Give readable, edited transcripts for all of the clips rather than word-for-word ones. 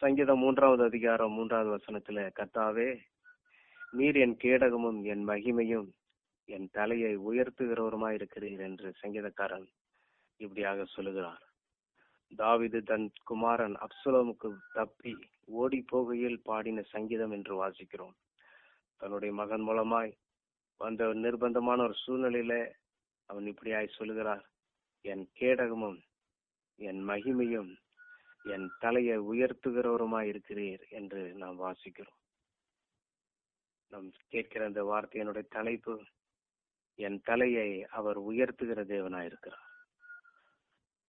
சங்கீதம் 3வது அதிகாரம் 3வது வசனத்துல, கர்த்தாவே நீர் என் கேடகமும் என் மகிமையும் என் தலையை உயர்த்துகிறவருமாயிருக்கிறீர் என்று சங்கீதக்காரன் இப்படியாக சொல்லுகிறார். தாவீது தன் குமாரன் அப்சலோமுக்கு தப்பி ஓடி போகையில் பாடின சங்கீதம் என்று வாசிக்கிறோம். தன்னுடைய மகன் மூலமாய் வந்த நிர்பந்தமான ஒரு சூழ்நிலையில அவன் இப்படியாய் சொல்லுகிறார், என் கேடகமும் என் மகிமையும் என் தலையை உயர்த்துகிறவருமாய் இருக்கிறீர் என்று நாம் வாசிக்கிறோம். நாம் கேட்கிற அந்த வார்த்தையினுடைய தலைப்பு, என் தலையை அவர் உயர்த்துகிற தேவனாயிருக்கிறார்.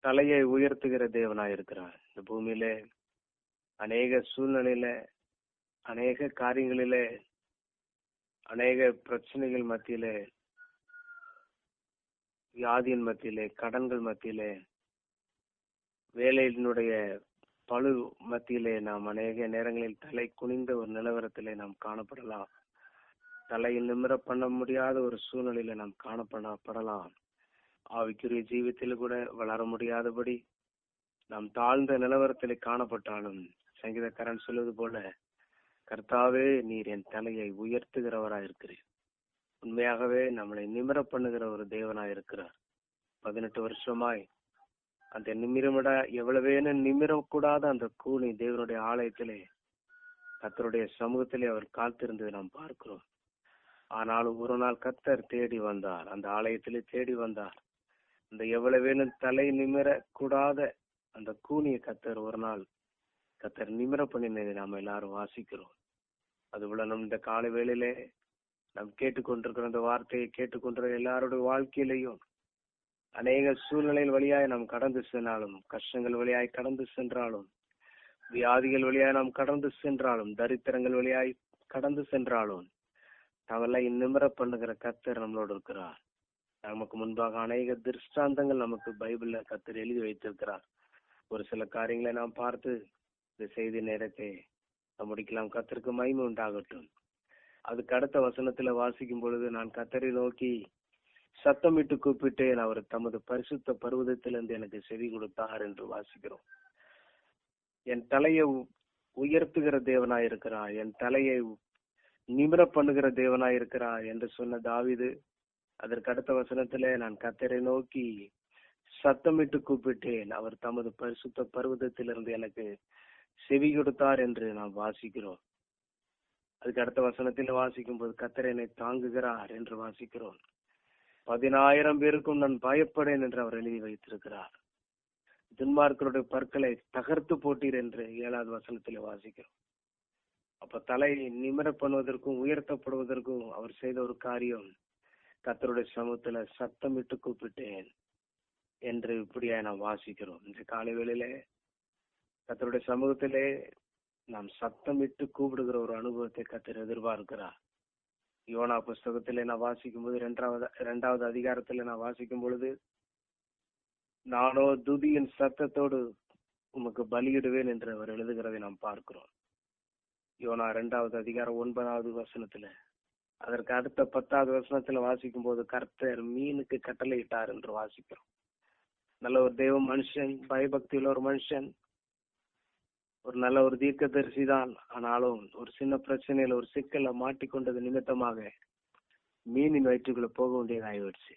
தலையை உயர்த்துகிற தேவனாயிருக்கிறார். இந்த பூமியில அநேக சூழ்நிலையில, அநேக காரியங்களிலே, அநேக பிரச்சனைகள் மத்தியிலே, வியாதியின் மத்தியிலே, கடன்கள் மத்தியிலே, வேலையினுடைய பழு மத்தியிலே நாம் அநேக நேரங்களில் தலை குனிந்த ஒரு நிலவரத்திலே நாம் காணப்படலாம். தலையில் நிமிர பண்ண முடியாத ஒரு சூழ்நிலையில நாம் காணப்படலாம். ஆவிக்குரிய ஜீவித்தில் கூட வளர முடியாதபடி நாம் தாழ்ந்த நிலவரத்திலே காணப்பட்டாலும் சங்கீதக்காரன் சொல்வது போல, கர்த்தாவே நீர் என் தலையை உயர்த்துகிறவராயிருக்கிறீர். உண்மையாகவே நம்மளை நிமிர பண்ணுகிற ஒரு தேவனாயிருக்கிறார். 18 வருஷமாய் அந்த நிமிரமிட எவ்வளவேன்னு நிமிரக்கூடாத அந்த கூனி தேவனுடைய ஆலயத்திலே, கர்த்தருடைய சமூகத்திலே அவர் காத்திருந்ததை நாம் பார்க்கிறோம். ஆனாலும் ஒரு நாள் கர்த்தர் தேடி வந்தார், அந்த ஆலயத்திலே தேடி வந்தார். அந்த எவ்வளவேன்னு தலை நிமிர கூடாத அந்த கூனிய கர்த்தர் ஒரு நாள் கர்த்தர் நிமிர பண்ணினதை நாம் எல்லாரும் வாசிக்கிறோம். அதுபோல நம் இந்த காலை வேளையிலே நாம் கேட்டுக்கொண்டிருக்கிற அந்த வார்த்தையை கேட்டுக்கொண்டிருக்கிற எல்லாருடைய வாழ்க்கையிலையும் அநேக சூழ்நிலைகள் வழியாய் நாம் கடந்து சென்றாலும், கஷ்டங்கள் வழியாய் கடந்து சென்றாலும், வியாதிகள் வழியாய் நாம் கடந்து சென்றாலும், தரித்திரங்கள் வழியாய் கடந்து சென்றாலும், நம்மளை நிமிர பண்ணுகிற கர்த்தர் நம்மளோடு இருக்கிறார். நமக்கு முன்பாக அநேக திருஷ்டாந்தங்கள் நமக்கு பைபிள்ல கர்த்தர் எழுதி வைத்திருக்கிறார். ஒரு சில காரியங்களை நாம் பார்த்து இந்த செய்தி நேரத்தை முடிக்கலாம். கர்த்தருக்கு மகிமை உண்டாகட்டும். அதுக்கு அடுத்த வசனத்துல வாசிக்கும் பொழுது, நான் கர்த்தரை நோக்கி சத்தமிட்டு கூப்பிட்டேன், அவர் தமது பரிசுத்த பர்வதத்திலிருந்து எனக்கு செவி கொடுத்தார் என்று வாசிக்கிறோம். என் தலையை உயர்த்துகிற தேவனாயிருக்கிறார், என் தலையை நிமிர பண்ணுகிற தேவனாயிருக்கிறார் என்று சொன்ன தாவீது, அதற்கு அடுத்த வசனத்திலே, நான் கர்த்தரை நோக்கி சத்தமிட்டு கூப்பிட்டேன், அவர் தமது பரிசுத்த பர்வதத்திலிருந்து எனக்கு செவி கொடுத்தார் என்று நாம் வாசிக்கிறோம். அதுக்கு அடுத்த வசனத்தில் வாசிக்கும் போது, கர்த்தர் என்னை தாங்குகிறார் என்று வாசிக்கிறோம். 10,000 பேருக்கும் நான் பயப்படேன் என்று அவர் எழுதி வைத்திருக்கிறார். துன்மார்க்கருடைய பற்களை தகர்த்து போட்டீர் என்று 7வது வசனத்திலே வாசிக்கிறோம். அப்ப தலை நிமிர பண்ணுவதற்கும் உயர்த்தப்படுவதற்கும் அவர் செய்த ஒரு காரியம், கர்த்தருடைய சமூகத்துல சத்தமிட்டு கூப்பிட்டேன் என்று இப்படியா நாம் வாசிக்கிறோம். இந்த காலை வேளையிலே கர்த்தருடைய சமூகத்திலே நாம் சத்தமிட்டு கூப்பிடுகிற ஒரு அனுபவத்தை கர்த்தர் எதிர்பார்க்கிறார். யோனா புஸ்தகத்திலே நான் வாசிக்கும் போது 2வது அதிகாரத்திலே நான் வாசிக்கும் பொழுது, நானோ துதியின் சத்தத்தோடு உமக்கு பலியிடுவேன் என்று அவர் எழுதுகிறதை நாம் பார்க்கிறோம். யோனா 2வது அதிகாரம் 9வது வசனத்துல. அதற்கு அடுத்த 10வது வசனத்துல வாசிக்கும் போது, கர்த்தர் மீனுக்கு கட்டளையிட்டார் என்று வாசிக்கிறோம். நல்ல ஒரு தெய்வ மனுஷன், பயபக்தியுள்ள ஒரு மனுஷன், ஒரு நல்ல ஒரு தீர்க்கதரிசி தான். ஆனாலும் ஒரு சின்ன பிரச்சனையில, ஒரு சிக்கல்ல மாட்டிக்கொண்டது நிமித்தமாக மீனின் வயிற்றுக்குள்ள போக வேண்டியதாயிடுச்சு.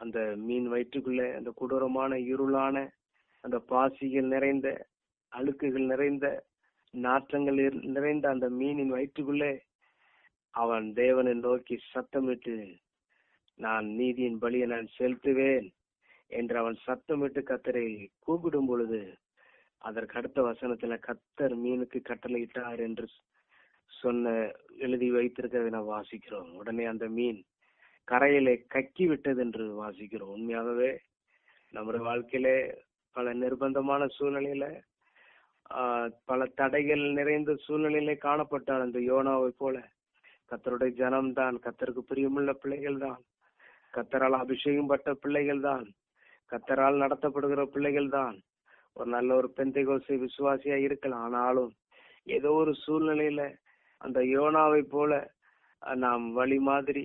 அந்த மீன் வயிற்றுக்குள்ள அந்த கொடூரமான இருளான அந்த பாசிகள் நிறைந்த, அழுக்குகள் நிறைந்த, நாற்றங்கள் நிறைந்த அந்த மீனின் வயிற்றுக்குள்ளே அவன் தேவனை நோக்கி சத்தமிட்டு, நான் நீதியின் பலியை நான் செலுத்துவேன் என்று அவன் சத்தமிட்டு கர்த்தரை கூப்பிடும் பொழுது, அதற்கு அடுத்த வசனத்துல கர்த்தர் மீனுக்கு கட்டளையிட்டார் என்று சொன்ன எழுதி வைத்திருக்கிறதை நான் வாசிக்கிறோம். உடனே அந்த மீன் கரையிலே கக்கி விட்டது என்று வாசிக்கிறோம். உண்மையாகவே நம்முடைய வாழ்க்கையிலே பல நிர்பந்தமான சூழ்நிலையில, பல தடைகள் நிறைந்த சூழ்நிலையிலே காணப்பட்டால் அந்த யோனாவை போல கர்த்தருடைய ஜனம்தான், கர்த்தருக்கு பிரியமுள்ள பிள்ளைகள் தான், கர்த்தரால் அபிஷேகம் பட்ட பிள்ளைகள் தான், கர்த்தரால் நடத்தப்படுகிற பிள்ளைகள் தான், ஒரு நல்ல ஒரு பெந்தைகோஸ்து விசுவாசியா இருக்கலாம். ஆனாலும் ஏதோ ஒரு சூழ்நிலையில அந்த யோனாவை போல நாம் வழி மாதிரி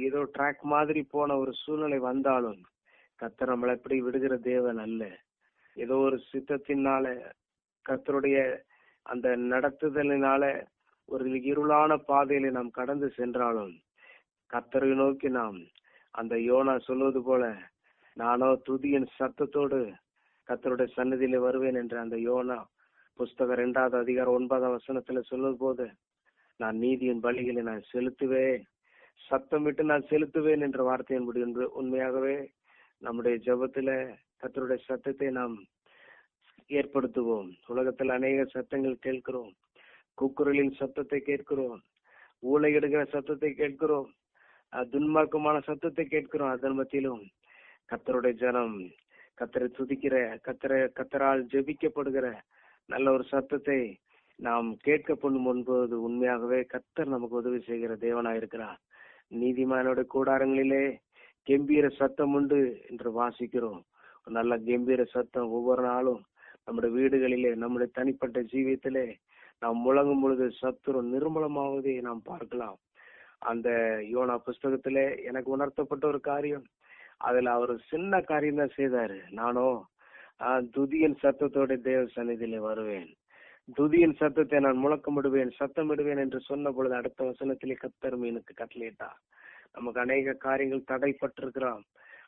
ஏதோ ட்ராக் மாதிரி போன ஒரு சூழ்நிலை வந்தாலும் கர்த்தர் நம்மளை எப்படி விடுகிற தேவன் அல்ல. ஏதோ ஒரு சித்தத்தினால கர்த்தருடைய அந்த நடத்துதலினால ஒரு இருளான பாதையில நாம் கடந்து சென்றாலும் கர்த்தரை நோக்கி நாம் அந்த யோனா சொல்வது போல, நானோ துதியின் சத்தத்தோடு கர்த்தருடைய சன்னதியில வருவேன் என்ற அந்த யோனா புஸ்தகம் 2வது அதிகாரம் 9ஆம் வசனத்துல சொல்லும் போது, நான் நீதியின் பலிகளை நான் செலுத்துவேன், சத்தமிட்டு நான் செலுத்துவேன் என்ற வார்த்தையின்படி உண்மையாகவே நம்முடைய ஜெபத்துல கர்த்தருடைய சத்தத்தை நாம் ஏற்படுத்துவோம். உலகத்தில் அநேக சத்தங்கள் கேட்கிறோம். கூக்குரலின் சத்தத்தை கேட்கிறோம், ஊளையிடுகிற சத்தத்தை கேட்கிறோம், துன்மார்க்கமான சத்தத்தை கேட்கிறோம். அதன் மத்தியிலும் கர்த்தருடைய ஜனம் கர்த்தரை துதிக்கிற, கர்த்தரால் ஜெபிக்கப்படுகிற நல்ல ஒரு சத்தத்தை நாம் கேட்க பண்ணும்போது உண்மையாகவே கர்த்தர் நமக்கு உதவி செய்கிற தேவனாயிருக்கிறார். நீதிமானுடைய கூடாரங்களிலே கம்பீர சத்தம் உண்டு என்று வாசிக்கிறோம். நல்ல கம்பீர சத்தம் ஒவ்வொரு நாளும் நம்முடைய வீடுகளிலே, நம்முடைய தனிப்பட்ட ஜீவியத்திலே நாம் முழங்கும் பொழுது சத்துரு நிர்மலமாவதை நாம் பார்க்கலாம். அந்த யோனா புஸ்தகத்திலே எனக்கு உணர்த்தப்பட்ட ஒரு காரியம், அதுல அவர் சின்ன காரியம் தான் செய்தாரு. நானோ துதியின் சத்தத்தோட தேவ சந்நிதியிலே வருவேன், துதியின் சத்தத்தை நான் முழக்கமிடுவேன், சத்தமிடுவேன் என்று சொன்ன பொழுது அடுத்த வசனத்திலே கர்த்தர் மீனுக்கு கட்டளையிட்டார். நமக்கு அநேக காரியங்கள் தடைப்பட்டிருக்கிறோம்,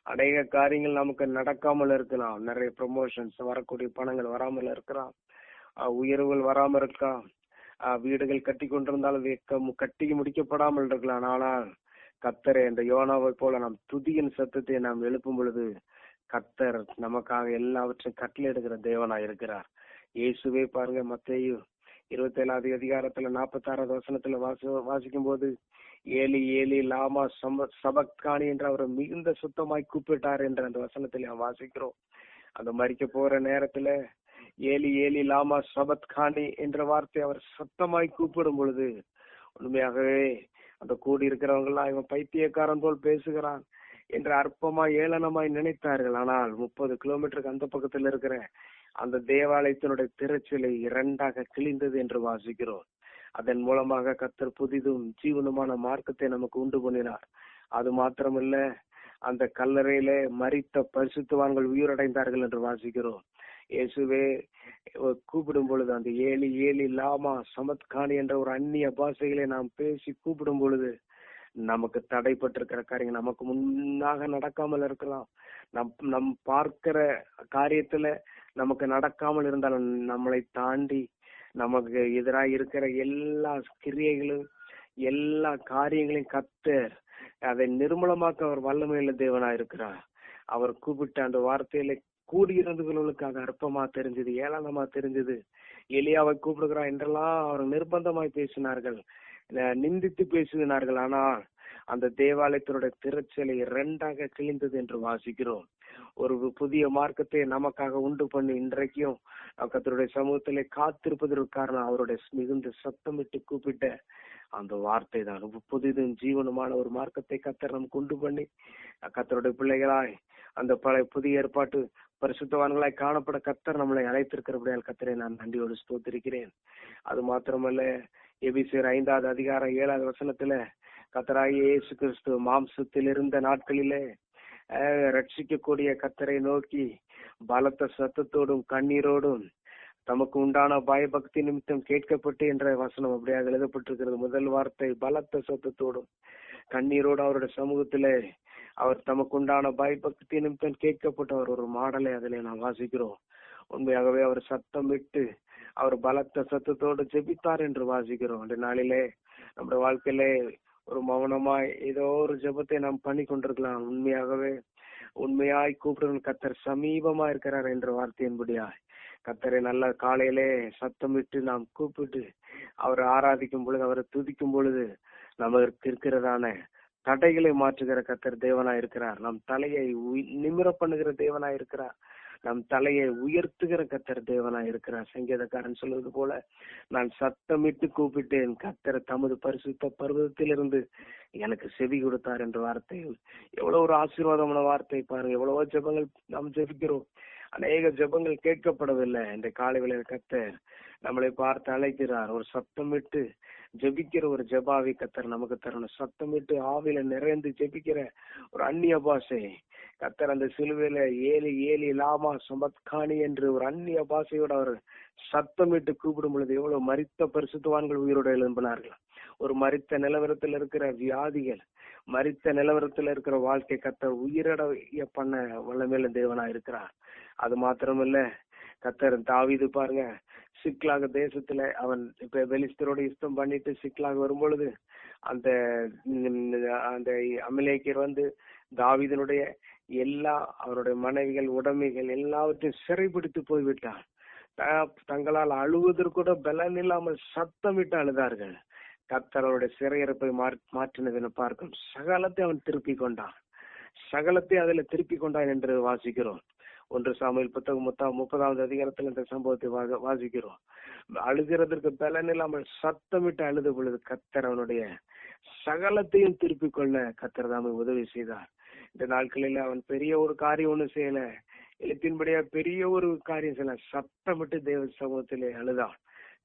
அநேக காரியங்கள் நமக்கு நடக்காமல் இருக்கலாம், நிறைய ப்ரமோஷன்ஸ் வரக்கூடிய பணங்கள் வராமல் இருக்கலாம், உயர்வுகள் வராமல் இருக்கலாம், வீடுகள் கட்டி கொண்டிருந்தாலும் கட்டி முடிக்கப்படாமல் இருக்கலாம். ஆனால் கர்த்தரை இந்த யோனாவை போல நாம் துதியின் சத்தத்தை நாம் எழுப்பும் பொழுது கர்த்தர் நமக்காக எல்லாவற்றையும் கட்டளையிடுகிற தேவனா இருக்கிறார். இயேசுவே பாருங்க, மத்தேயு 27வது அதிகாரத்துல 46வது வசனத்துல வாசிக்கும் போது, ஏலி ஏலி லாமா சபக்தானி என்று அவரை மிகுந்த சுத்தமாய் கூப்பிட்டார் என்ற அந்த வசனத்துல வாசிக்கிறோம். அந்த மரிக்க போற நேரத்துல ஏலி ஏலி லாமா சபத்கானி என்ற வார்த்தை அவர் சத்தமாய் கூப்பிடும் பொழுது உண்மையாகவே அந்த கூடி இருக்கிறவங்க எல்லாம் இவன் பைத்தியக்காரன் போல் பேசுகிறான் என்று அற்பமாய் ஏளனமாய் நினைத்தார்கள். ஆனால் 30 கிலோமீட்டருக்கு அந்த பக்கத்தில் இருக்கிற அந்த தேவாலயத்தினுடைய திரைச்சிலை 2ஆக கிழிந்தது என்று வாசிக்கிறோம். அதன் மூலமாக கர்த்தர் புதிதும் ஜீவனுமான மார்க்கத்தை நமக்கு உண்டு பண்ணினார். அது மாத்திரமல்ல, அந்த கல்லறையில மரித்த பரிசுத்தவான்கள் உயிரடைந்தார்கள் என்று வாசிக்கிறோம். இயேசுவே கூப்பிடும் பொழுது அந்த ஏலி ஏலி லாமா சமத்கானி என்ற ஒரு அந்நிய பாஷைகளை நாம் பேசி கூப்பிடும் பொழுது நமக்கு தடைப்பட்டிருக்கிற காரியங்கள் நமக்கு முன்னாக நடக்காமல் இருக்கலாம். நம் பார்க்கிற காரியத்துல நமக்கு நடக்காமல் இருந்தாலும் நம்மளை தாண்டி நமக்கு எதிராக இருக்கிற எல்லா கிரியைகளும் எல்லா காரியங்களையும் கர்த்தர் அதை நிர்மூலமாக்க அவர் வல்லமையுள்ள தேவனா இருக்கிறார். அவர் கூப்பிட்ட அந்த வார்த்தையில கூடியிருந்தவர்களுக்காக அற்பமா தெரிஞ்சது, ஏளனமா தெரிஞ்சது. எலியாவை கூப்பிடுகிறார் என்றெல்லாம் அவர் நிர்பந்தமாய் பேசினார்கள், நிந்தித்து பேசினார்கள். ஆனால் அந்த தேவாலயத்தினுடைய திரைச்சலை 2ஆக கிழிந்தது என்று வாசிக்கிறோம். ஒரு புதிய மார்க்கத்தை நமக்காக உண்டு பண்ணி இன்றைக்கும் கர்த்தருடைய சமூகத்திலே காத்திருப்பதற்கு காரணம் அவருடைய மிகுந்த சத்தமிட்டு கூப்பிட்ட அந்த வார்த்தை தான். புதிதும் ஜீவனுமான ஒரு மார்க்கத்தை கர்த்தர் நமக்கு உண்டு பண்ணி கர்த்தருடைய பிள்ளைகளாய் அந்த புதிய ஏற்பாட்டு பரிசுத்தவான்களாய் காணப்பட கர்த்தர் நம்மளை அழைத்திருக்கிறபடியால் கர்த்தரை நான் நன்றியோடு ஸ்தோத்திரிக்கிறேன். அது மாத்திரமல்ல, எபிசியர் 5வது அதிகாரம் 7வது வசனத்துல கர்த்தராகிய இயேசு கிறிஸ்து மாம்சத்தில் இருந்த நாட்களிலே ரட்சிக்கக்கூடிய கர்த்தரை நோக்கி பலத்த சத்தத்தோடும் கண்ணீரோடும் தமக்கு உண்டான பயபக்தி நிமித்தம் கேட்கப்பட்டு என்ற வசனம் அப்படியாக எழுதப்பட்டிருக்கிறது. முதல் வார்த்தை பலத்த சத்தத்தோடும் கண்ணீரோடு அவருடைய சமூகத்திலே அவர் தமக்கு உண்டான பயபக்தி நிமித்தம் கேட்கப்பட்டவர் ஒரு மாடலை அதிலே நாம் வாசிக்கிறோம். உண்மையாகவே அவர் சத்தம் விட்டு அவர் பலத்த சத்தத்தோடு ஜெபித்தார் என்று வாசிக்கிறோம். அந்த நாளிலே நம்முடைய வாழ்க்கையிலே ஒரு மௌனமாய் ஏதோ ஒரு ஜெபத்தை நாம் பண்ணி கொண்டிருக்கலாம். உண்மையாகவே உண்மையாய் கூப்பிடுற கர்த்தர் சமீபமா இருக்கிறார் என்ற வார்த்தையின்படியாய் கர்த்தரை நல்ல காலையிலே சத்தம் விட்டு நாம் கூப்பிட்டு அவரை ஆராதிக்கும் பொழுது, அவரை துதிக்கும் பொழுது நமக்கு இருக்கிறதான தடைகளை மாற்றுகிற கர்த்தர் தேவனா இருக்கிறார். நம் தலையை நிமிர பண்ணுகிற தேவனா இருக்கிறார். நம் தலையை உயர்த்துகிற கர்த்தர் தேவனா இருக்கிறார். சங்கீதக்காரன் சொல்வது போல, நான் சத்தமிட்டு கூப்பிட்டேன், கர்த்தர் தமது பரிசுத்த பர்வதத்திலிருந்து எனக்கு செவி கொடுத்தார் என்ற வார்த்தை எவ்வளவு ஒரு ஆசீர்வாதமான வார்த்தை பாருங்க. எவ்வளவோ ஜெபங்கள் நாம் ஜெபிக்கிறோம், அநேக ஜெபங்கள் கேட்கப்படவில்லை. இந்த காலை வேளையில் கர்த்தர் நம்மளை பார்த்து அழைக்கிறார். ஒரு சத்தமிட்டு ஜெபிக்கிற ஒரு ஜெபாவி கர்த்தர் நமக்கு தரணும். சத்தமிட்டு ஆவியில நிறைந்து ஜெபிக்கிற ஒரு அந்நிய பாஷை கர்த்தர் அந்த சிலுவையில ஏலி ஏலி லாமா சமத்கானி என்று ஒரு அந்நிய பாஷையோட அவர் சத்தமிட்டு கூப்பிடும் பொழுது எவ்வளவு மரித்த பரிசுத்தவான்கள் உயிரோடு எழும்பினார்கள். ஒரு மரித்த நிலவரத்தில் இருக்கிற வியாதிகள், மரித்த நிலவரத்தில் இருக்கிற வாழ்க்கை கர்த்தர் உயிரடைய பண்ண வல்லமையுள்ள தேவனா இருக்கிறார். அது மாத்திரமல்ல, கர்த்தர் தாவீது பாருங்க, சிக்லாக தேசத்துல அவன் இப்ப பெலிஸ்தரோட யுத்தம் பண்ணிட்டு சிக்லாக வரும்பொழுது அந்த அந்த அமலேக்கியர் வந்து தாவீதனுடைய எல்லா அவருடைய மனைவிகள் உடைமைகள் எல்லாவற்றையும் சிறைப்பிடித்து போய்விட்டார். தங்களால் அழுவதற்கூட பலன் இல்லாமல் சத்தமிட்டு அழுதார்கள். கர்த்தர் அவருடைய சிறையிருப்பை மாற்றினதை பார்க்கும். சகலத்தை அவன் திருப்பி கொண்டான், சகலத்தை அதில் திருப்பி கொண்டான் என்று வாசிக்கிறோம். 1 சாமுவேல் புத்தகம் 30வது அதிகாரத்தில் இந்த சம்பவத்தை வாசிக்கிறோம். அழுகிறதற்கு பலன் இல்லாமல் சத்தமிட்டு அழுத பொழுது கர்த்தர் அவனுடைய சகலத்தையும் திருப்பி கொள்ள கர்த்தர் தாமே உதவி செய்தார். இந்த நாட்களில் அவன் பெரிய ஒரு காரியம் ஒண்ணு செய்யல, எழுத்தின்படியா பெரிய ஒரு காரியம் செய்யல, சத்தமிட்டு தேவ சமூகத்திலே அழுதான்.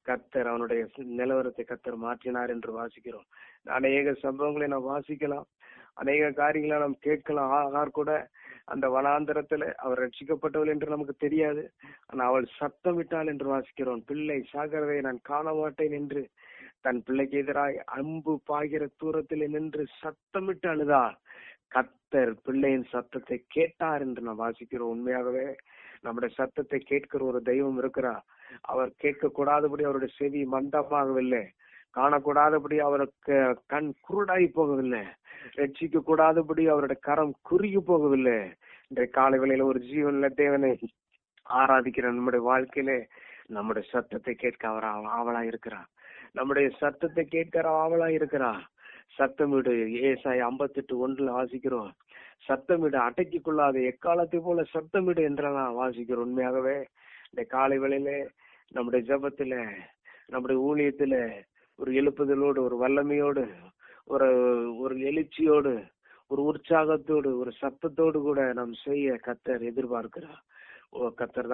கர்த்தர் அவனுடைய நிலவரத்தை கர்த்தர் மாற்றினார் என்று வாசிக்கிறோம். அநேக சம்பவங்களை நாம் வாசிக்கலாம், அநேக காரியங்களை நாம் கேட்கலாம். ஆகார் கூட அந்த வனாந்தரத்துல அவர் ரட்சிக்கப்பட்டவள் என்று நமக்கு தெரியாது, ஆனா அவள் சத்தமிட்டாள் என்று வாசிக்கிறோம். பிள்ளை சாகிறதை நான் காண மாட்டேன் என்று தன் பிள்ளைக்கு எதிராய் அம்பு பாய்கிற தூரத்தில் நின்று சத்தமிட்டு அழுதாள். கர்த்தர் பிள்ளையின் சத்தத்தை கேட்டார் என்று நாம் வாசிக்கிறோம். உண்மையாகவே நம்முடைய சத்தத்தை கேட்கிற ஒரு தெய்வம் இருக்கிறார். அவர் கேட்க கூடாதபடி அவருடைய செவி மந்தமாகவில்லை, காணக்கூடாதபடி அவருக்கு கண் குருடாகி போகவில்லை, ரட்சிக்க கூடாதபடி அவருடைய கரம் குறுகி போகவில்லை. இன்றைய காலை வேளையில ஒரு ஜீவன்ல தேவனை ஆராதிக்கிற நம்முடைய வாழ்க்கையிலே நம்முடைய சத்தத்தை கேட்க அவர் ஆவலா இருக்கிறார். நம்முடைய சத்தத்தை கேட்கிற ஆவலா இருக்கிறார். சத்தமிடு, ஏசாயா 58:1 வாசிக்கிறோம். சத்தமிடு, அடக்கி கொள்ளாத எக்காலத்தை போல சத்தமிடு என்றெல்லாம் வாசிக்கிறோம். உண்மையாகவே இந்த காலை வேளையில நம்முடைய ஜபத்துல, நம்முடைய ஊழியத்துல ஒரு எழுப்புதலோடு, ஒரு வல்லமையோடு, ஒரு எழுச்சியோடு, ஒரு உற்சாகத்தோடு, ஒரு சத்தத்தோடு கூட நாம் செய்ய கர்த்தர் எதிர்பார்க்கிறார். கர்த்தர்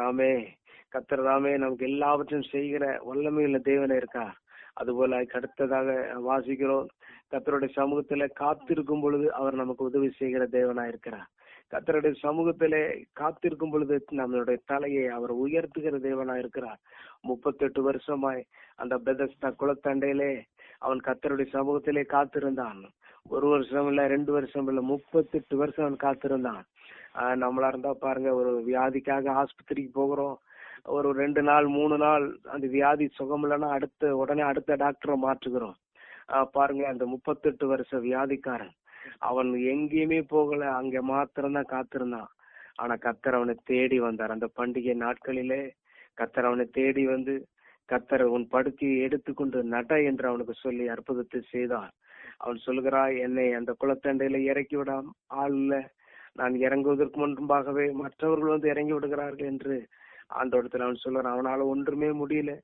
தாமே நமக்கு எல்லாவற்றையும் செய்கிற வல்லமையுள்ள தேவனே இருக்கார். அதுபோல அடுத்ததாக வாசிக்கிறோம், கர்த்தருடைய சமூகத்துல காத்திருக்கும் பொழுது அவர் நமக்கு உதவி செய்கிற தேவனா இருக்கிறார். கர்த்தருடைய சமூகத்திலே காத்திருக்கும் பொழுது நம்மளுடைய தலையை அவர் உயர்த்துகிற தேவனா இருக்கிறார். 38 வருஷமாய் அந்த பெதஸ்தா குளத்தண்டையிலே அவன் கர்த்தருடைய சமூகத்திலே காத்திருந்தான். 1 வருஷம் இல்ல, 2 வருஷம் இல்ல, 38 வருஷம் அவன் காத்திருந்தான். நம்மளா இருந்தா பாருங்க, ஒரு வியாதிக்காக ஆஸ்பத்திரிக்கு போகிறோம், ஒரு 2 நாள் 3 நாள் அந்த வியாதி சுகம் இல்லைன்னா உடனே அடுத்த டாக்டரை மாற்றுகிறோம். பாருங்க, அந்த 38 வருஷ வியாதிக்காரன் அவன் எங்கேயுமே போகல, அங்க மாத்திரம்தான் காத்திருந்தான். ஆனா கர்த்தர் அவனை தேடி வந்தார். அந்த பண்டிகை நாட்களிலே கர்த்தர் அவனை தேடி வந்து, கர்த்தர் உன் படுக்கையை எடுத்துக்கொண்டு நட என்று அவனுக்கு சொல்லி அற்புதத்தை செய்தார். அவன் சொல்கிறாய், என்னை அந்த குளத்தண்டையில இறக்கி விட ஆள் இல்ல, நான் இறங்குவதற்கு முன்பாகவே மற்றவர்கள் வந்து இறங்கி விடுகிறார்கள் என்று ஆண்டவரிடத்தில் அவன் சொல்றான். அவனால ஒன்றுமே முடியல,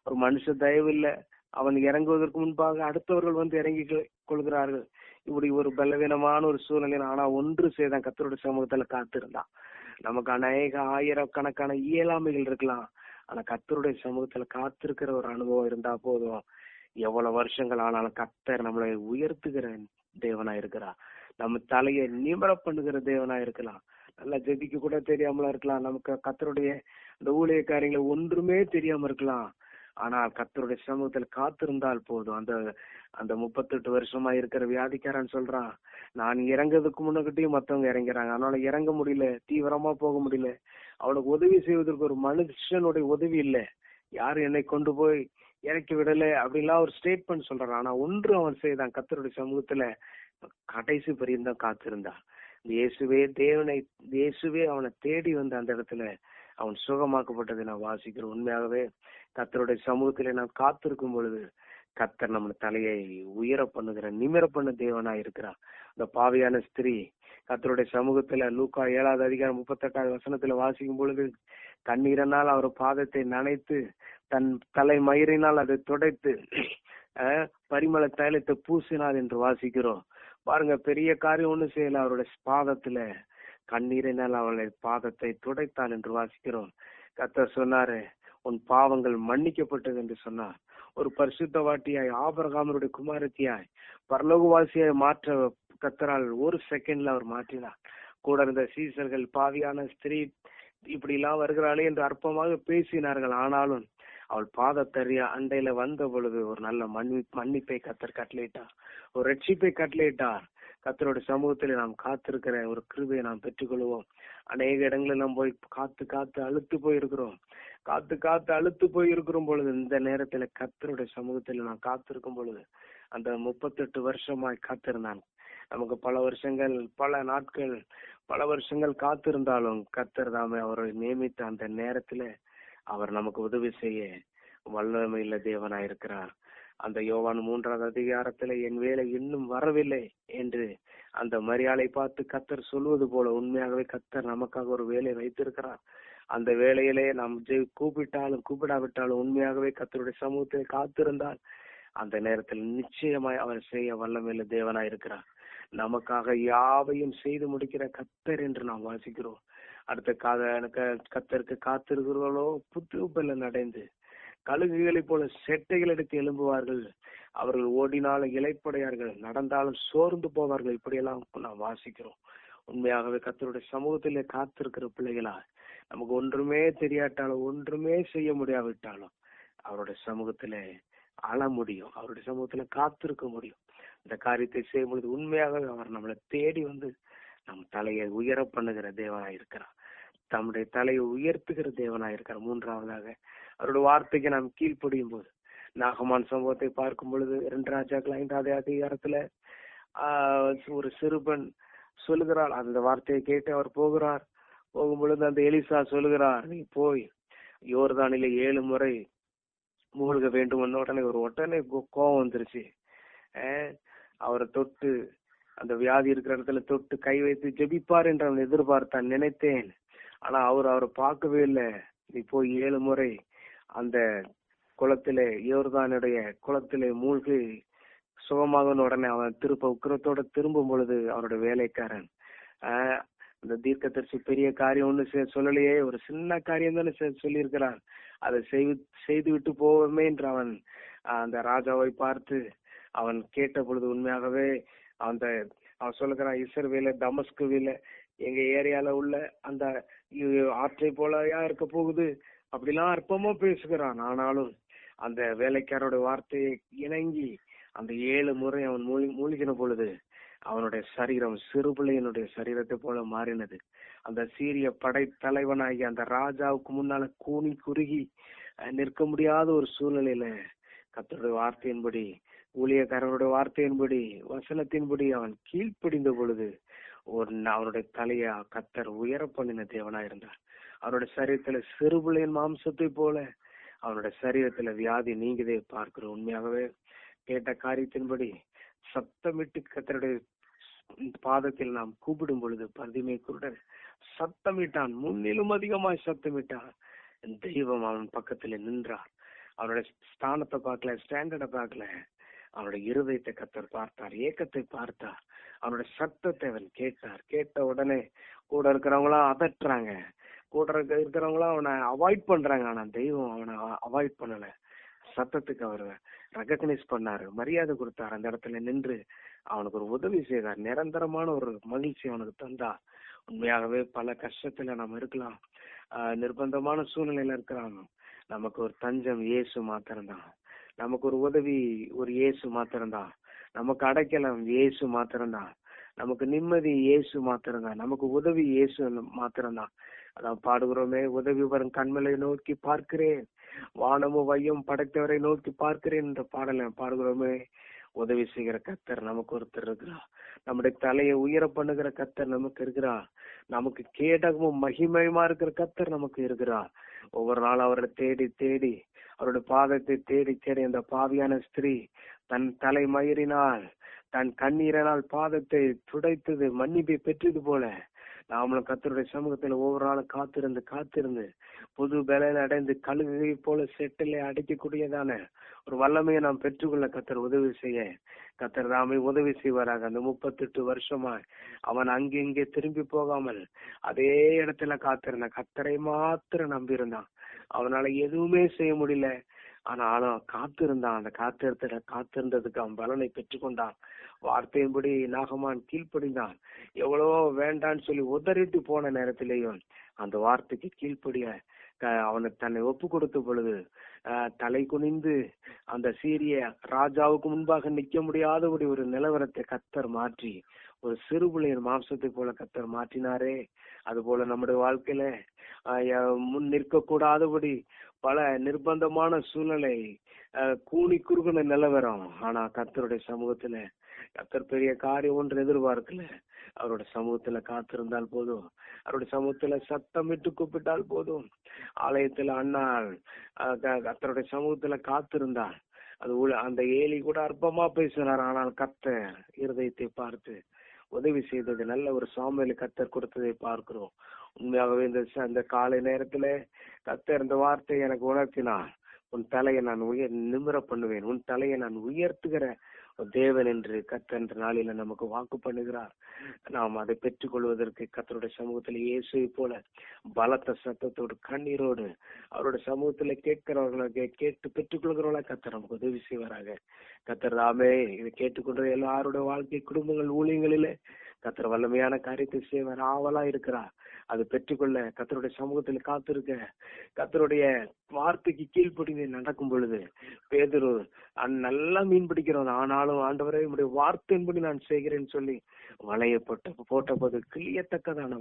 ஒரு மனுஷ தயவு இல்ல, அவன் இறங்குவதற்கு முன்பாக அடுத்தவர்கள் வந்து இறங்கி கொள்கிறார்கள். இப்படி ஒரு பலவீனமான ஒரு சூழ்நிலை. ஆனா ஒன்று செய்தான், கர்த்தருடைய சமூகத்துல காத்திருந்தான். நமக்கு அநேக ஆயிரக்கணக்கான இயலாமைகள் இருக்கலாம், ஆனா கர்த்தருடைய சமூகத்துல காத்திருக்கிற ஒரு அனுபவம் இருந்தா போதும். எவ்வளவு வருஷங்கள் ஆனாலும் கர்த்தர் நம்மளை உயர்த்துகிற தேவனா இருக்கிறார். நம்ம தலையை நிமிர பண்ணுகிற தேவனா இருக்கலாம். நல்லா ஜெபிக்க கூட தெரியாமலா இருக்கலாம், நமக்கு கர்த்தருடைய இந்த ஊழிய காரியங்களை ஒன்றுமே தெரியாம இருக்கலாம். ஆனால் கர்த்தருடைய சமூகத்தில் காத்திருந்தால் போதும். அந்த 38 வருஷமா இருக்கிற வியாதிக்காரன் சொல்றான், நான் இறங்குறதுக்கு முன்னகிட்டயும் மத்தவங்க இறங்கிறாங்க, அதனால இறங்க முடியல, தீவிரமா போக முடியல, அவனுக்கு உதவி செய்வதற்கு ஒரு மனுஷனுடைய உதவி இல்லை, யாரும் என்னை கொண்டு போய் இறக்கி விடல அப்படின்லாம் ஒரு ஸ்டேட்மெண்ட் சொல்றான். ஆனா ஒன்று அவன் செய்தான், கர்த்தருடைய சமூகத்துல கடைசி பரியந்தம் காத்திருந்தான். இயேசுவே அவனை தேடி வந்து அந்த இடத்துல அவன் சுகமாக்கப்பட்டதை நான் வாசிக்கிறேன். உண்மையாகவே கர்த்தருடைய சமூகத்திலே நான் காத்திருக்கும் பொழுது கர்த்தர் நம்ம தலையை உயர பண்ணுகிற நிமிர பண்ண தேவனா இருக்கிறார். இந்த பாவியான ஸ்திரீ கர்த்தருடைய சமூகத்துல லூக்கா 7வது அதிகாரம் 38வது வசனத்துல வாசிக்கும் பொழுது கண்ணீரனால் அவர் பாதத்தை நனைத்து தன் தலை மயிரினால் அதை துடைத்து பரிமள தைலத்தை பூசினார் என்று வாசிக்கிறோம். பாருங்க, பெரிய காரியம் ஒண்ணு செய்யல, அவருடைய பாதத்துல கண்ணீரினால் அவளை பாதத்தை துடைத்தான் என்று வாசிக்கிறோம். கர்த்தர் சொன்னாரு, உன் பாவங்கள் மன்னிக்கப்பட்டது என்று சொன்னார். ஒரு பரிசுத்தவாட்டியாய், ஆபிரகாமருடைய குமாரத்தியாய், பரலோகவாசியாய் மாற்ற கர்த்தரால் ஒரு செகண்ட்ல அவர் மாற்றினார். கூட இருந்த சீசர்கள் பாவியான ஸ்திரீ இப்படி எல்லாம் வருகிறாளே என்று அற்பமாக பேசினார்கள். ஆனாலும் அவள் பாதத்தறிய அண்டையில வந்த பொழுது ஒரு நல்ல மன்னிப்பை கர்த்தர் கட்டளையிட்டார், ஒரு ரட்சிப்பை கட்டளையிட்டார். கர்த்தருடைய சமூகத்தில் நாம் காத்திருக்கிற ஒரு கிருபையை நாம் பெற்றுக்கொள்வோம். அநேக இடங்களில் நாம் போய் காத்து காத்து அழுத்து போயிருக்கிறோம். காத்து அழுத்து போயிருக்கிற பொழுது இந்த நேரத்துல கர்த்தருடைய சமூகத்தில் நாம் காத்திருக்கும் பொழுது, அந்த 38 வருஷமாய் காத்திருந்தான். நமக்கு பல வருஷங்கள், பல நாட்கள், பல வருஷங்கள் காத்திருந்தாலும் கர்த்தர் தாமே அவரை நியமித்த அந்த நேரத்துல அவர் நமக்கு உதவி செய்ய வல்லமையுள்ள தேவனாயிருக்கிறார். அந்த யோவான் 3வது அதிகாரத்துல என் வேலை இன்னும் வரவில்லை என்று அந்த மரியாளை பார்த்து கர்த்தர் சொல்வது போல உண்மையாகவே கர்த்தர் நமக்காக ஒரு வேலை வைத்திருக்கிறார். அந்த வேலையிலே நாம் கூப்பிட்டாலும் கூப்பிடாவிட்டாலும் உண்மையாகவே கர்த்தருடைய சமூகத்தில் காத்திருந்தால் அந்த நேரத்தில் நிச்சயமாய் அவர் செய்ய வல்லமையுள்ள தேவனாயிருக்கிறார். நமக்காக யாவையும் செய்து முடிக்கிற கர்த்தர் என்று நாம் வாசிக்கிறோம். அடுத்த கர்த்தருக்கு காத்திருக்கிறவர்களோ புது பலன் அடைந்து கழுகுகளைப் போல செட்டைகள் எடுத்து எழும்புவார்கள். அவர்கள் ஓடினாலும் இளைப்படையார்கள், நடந்தாலும் சோர்ந்து போவார்கள். இப்படியெல்லாம் நாம் வாசிக்கிறோம். உண்மையாகவே கர்த்தருடைய சமூகத்திலே காத்திருக்கிற பிள்ளைகளா, நமக்கு ஒன்றுமே தெரியாட்டாலும், ஒன்றுமே செய்ய முடியாவிட்டாலும் அவருடைய சமூகத்திலே அழ முடியும், அவருடைய சமூகத்துல காத்திருக்க முடியும். இந்த காரியத்தை செய்யும் பொழுது உண்மையாகவே அவர் நம்மளை தேடி வந்து நம் தலையை உயர பண்ணுகிற தேவனாயிருக்கிறார். தம்முடைய தலையை உயர்த்துகிற தேவனாயிருக்கிறார். 3வதாக அவருடைய வார்த்தைக்கு நாம் கீழ்ப்படியும் போது, நாகமான் சம்பவத்தை பார்க்கும் பொழுது 2 ராஜாக்கள் 5வது அதிகாரத்துல ஒரு சிறுபெண் சொல்லுகிறாள். அந்த வார்த்தையை கேட்டு அவர் போகிறார். போகும் பொழுது அந்த எலிசா சொல்லுகிறார், நீ போய் யோர்தானிலே 7 முறை மூழ்க வேண்டும். உடனே கோபம் வந்துருச்சு. அவரை தொட்டு, அந்த வியாதி இருக்கிற இடத்துல தொட்டு கை வைத்து ஜெபிப்பார் என்று அவன் எதிர்பார்த்தான், நினைத்தேன். ஆனா அவரை பார்க்கவே இல்லை. நீ போய் 7 முறை அந்த குளத்திலே, யோர்தானுடைய குளத்திலே மூழ்கி சுகமாக உடனே அவன் உக்கிரத்தோட திரும்பும் பொழுது அவருடைய வேலைக்காரன், இந்த தீர்க்கதரிசி பெரிய காரியம் ஒண்ணு சொல்லலையே, ஒரு சின்ன காரியம் தானே சொல்லியிருக்கிறான், அதை செய்து விட்டு போவோமே என்று அவன் அந்த ராஜாவை பார்த்து அவன் கேட்ட பொழுது உண்மையாகவே அவன் சொல்லுகிறான், இஸ்ரவேல தமஸ்குவில எங்க ஏரியால உள்ள அந்த ஆற்றை போலயா இருக்க போகுது, அப்படிலாம் அற்பமா பேசுகிறான். ஆனாலும் அந்த வேலைக்காரோட வார்த்தையை இணங்கி அந்த 7 முறை அவன் மூழ்கின பொழுது அவனுடைய சரீரம் சிறுபிள்ளையினுடைய சரீரத்தை போல மாறினது. அந்த சீரிய படை தலைவனாகி அந்த ராஜாவுக்கு முன்னால கூனி குறுகி நிற்க முடியாத ஒரு சூழ்நிலையில கர்த்தருடைய வார்த்தையின்படி, ஊழியக்காரனுடைய வார்த்தையின்படி, வசனத்தின்படி அவன் கீழ்ப்படிந்த பொழுது அவனுடைய தலையா கர்த்தர் உயர பண்ணின தேவனா இருந்தார். அவனுடைய சரீரத்துல சிறுபிள்ளையின் மாம்சத்தை போல அவனுடைய சரீரத்துல வியாதி நீங்கதே பார்க்கிறோம். உண்மையாகவே கேட்ட காரியத்தின்படி சத்தமிட்டு கர்த்தருடைய பாதத்தில் நாம் கூப்பிடும் பொழுது பர்திமை குருடன் சத்தமிட்டான், முன்னிலும் அதிகமாய் சத்தமிட்டான். தெய்வம் அவன் பக்கத்துல நின்றார். அவனுடைய ஸ்தானத்தை பார்க்கல, ஸ்டாண்டர்டை பார்க்கல, அவனுடைய இருதயத்தை கர்த்தர் பார்த்தார், ஏக்கத்தை பார்த்தார், அவனுடைய சத்தத்தை அவன் கேட்டார். கேட்ட உடனே கூட இருக்கிறவங்களாம் அதட்டுறாங்க, கூட இருக்கிறவங்களாம் அவனை அவாய்ட் பண்றாங்க. ஆனா தெய்வம் அவனை அவாய்ட் பண்ணல, சத்தத்துக்கு அவர் ரெகக்னைஸ் பண்ணாரு, மரியாதை கொடுத்தார். அந்த இடத்துல நின்று அவனுக்கு ஒரு உதவி செய்தார், நிரந்தரமான ஒரு மகிழ்ச்சி அவனுக்கு தந்தார். உண்மையாகவே பல கஷ்டத்துல நம்ம இருக்கலாம், நிர்பந்தமான சூழ்நிலையில இருக்கிறாங்க. நமக்கு ஒரு தஞ்சம் இயேசு மாத்திரம்தான், நமக்கு ஒரு உதவி ஒரு இயேசு மாத்திரம்தான், நமக்கு அடைக்கலம் இயேசு மாத்திரம்தான், நமக்கு நிம்மதி இயேசு மாத்திரம்தான், நமக்கு உதவி இயேசு மாத்திரம்தான். அதான் பாடுகிறோமே, உதவி வரும் கண்மலை நோக்கி பார்க்கிறேன், வானமும் வையம் படைத்தவரை நோக்கி பார்க்கிறேன் என்ற பாடலை பாடுகிறோமே. உதவி செய்கிற கர்த்தர் நமக்கு ஒருத்தர் இருக்கிறார், நம்முடைய தலையை உயர பண்ணுகிற கர்த்தர் நமக்கு இருக்கிறார், நமக்கு கேடகமும் மகிமையுமா இருக்கிற கர்த்தர் நமக்கு இருக்கிறார். ஒவ்வொரு நாளும் அவரை தேடி தேடி, அவருடைய பாதத்தை தேடி தேடி அந்த பாவியான ஸ்திரீ தன் தலை மயிரினால், தன் கண்ணீரனால் பாதத்தை துடைத்தது, மன்னிப்பை பெற்றது போல நாமளும் கர்த்தருடைய சமூகத்துல ஒவ்வொரு நாளும் காத்திருந்து புது பலன் அடைந்து கழுகை போல செட்டிலே அடைக்கக்கூடியதான ஒரு வல்லமையை நாம் பெற்றுக்கொள்ள கர்த்தர் உதவி செய்ய கர்த்தர் நாமே உதவி செய்வாராக. அந்த 38 வருஷமா அவன் அங்கே திரும்பி போகாமல் அதே இடத்துல காத்திருந்தான். கர்த்தரை மாத்திரம் நம்பி இருந்தான். அவனால எதுவுமே செய்ய முடியல. ஆனாலும் காத்திருந்தான். அந்த காத்திருந்ததுக்கு அவன் பலனை பெற்றுக்கொண்டான். வார்த்தையின்படி நாகமான் கீழ்ப்படிந்தான். எவ்வளவோ வேண்டான்னு சொல்லி உதறிட்டு போன நேரத்திலேயும் அந்த வார்த்தைக்கு கீழ்ப்படிய அவனுக்கு தன்னை ஒப்பு கொடுத்த பொழுது தலை குனிந்து அந்த சீரிய ராஜாவுக்கு முன்பாக நிக்க முடியாதபடி ஒரு நிலவரத்தை கர்த்தர் மாற்றி ஒரு சிறுபிள்ளையின் மாம்சத்தை போல கர்த்தர் மாற்றினாரே, அது போல நம்முடைய வாழ்க்கையில முன் நிற்க கூடாதபடி பல நிர்பந்தமான சூழ்நிலை, கூனி குறுகுன நிலவரம். ஆனா கர்த்தருடைய சமூகத்துல கர்த்தர் பெரிய காரியம் ஒன்று எதிர்பார்க்கல. அவருடைய சமூகத்துல காத்திருந்தால் போதும், அவருடைய சமூகத்துல சத்தமிட்டு கூப்பிட்டால் போதும். ஆலயத்துல அண்ணாள் கர்த்தருடைய சமூகத்துல காத்திருந்தாள். அது அந்த ஏலி கூட அற்பமா பேசினார். ஆனால் கர்த்தர் இருதயத்தை பார்த்து உதவி செய்தது. நல்ல ஒரு சாமுவேலை கர்த்தர் கொடுத்ததை பார்க்கிறோம். உண்மையாகவே இந்த காலை நேரத்துல கர்த்தர் இந்த வார்த்தையை எனக்கு உணர்த்தினார். உன் தலையை நான் நிமிர பண்ணுவேன், உன் தலையை நான் உயர்த்துகிற தேவன் என்று கர்த்தர் என்ற நாளில நமக்கு வாக்கு பண்ணுகிறார். நாம் அதை பெற்றுக் கொள்வதற்கு கர்த்தருடைய சமூகத்தில் இயேசுவை போல பலத்த சத்தத்தோடு கண்ணீரோடு அவருடைய சமூகத்துல கேட்கிறவர்களுக்கு கேட்டு பெற்றுக் கொள்கிறவர்களா கர்த்தர் நமக்கு உதவி செய்வாராக. கர்த்தர் தாமே இதை கேட்டுக்கொண்ட எல்லாருடைய வாழ்க்கை, குடும்பங்கள், ஊழியங்களிலே கர்த்தர் வல்லமையான காரியத்தை செய்வார். ஆவலா இருக்கிறார். அது பெற்றுக்கொள்ள கர்த்தருடைய சமூகத்தில் காத்திருக்க, கர்த்தருடைய வார்த்தைக்கு கீழ்ப்படிந்து நடக்கும் பொழுது பேதுரு நல்லா மீன் பிடிக்கிறவன், ஆனாலும் ஆண்டவரே உம்முடைய வார்த்தையின்படி நான் செய்கிறேன்னு சொல்லி வலையை போட்ட போது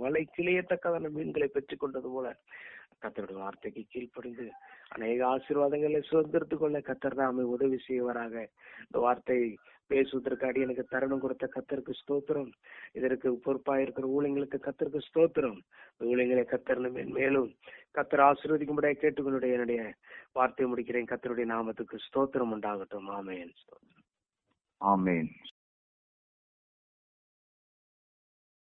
வலை கிளியத்தக்கதான மீன்களை பெற்றுக் கொண்டது போல கர்த்தருடைய வார்த்தைக்கு கீழ்ப்படிந்து அநேக ஆசீர்வாதங்களை சுதந்திரத்துக் கொள்ள கர்த்தர் தாமே உதவி செய்வாராக. இந்த வார்த்தை பேசுவதற்கு அடியனுக்கு தருணம் கொடுத்த கர்த்தருக்கு ஸ்தோத்திரம். இதற்கு பொறுப்பா இருக்கிற ஊழியங்களுக்கு கர்த்தருக்கு ஸ்தோத்திரம். ஊழியங்களை கர்த்தர் மேலும் கர்த்தர் ஆசீர்வதிக்கும்படியாக கேட்டுக்கொண்டு என்னுடைய வார்த்தையை முடிக்கிறேன். கர்த்தருடைய நாமத்துக்கு ஸ்தோத்திரம் உண்டாகட்டும். ஆமென். ஆமென்.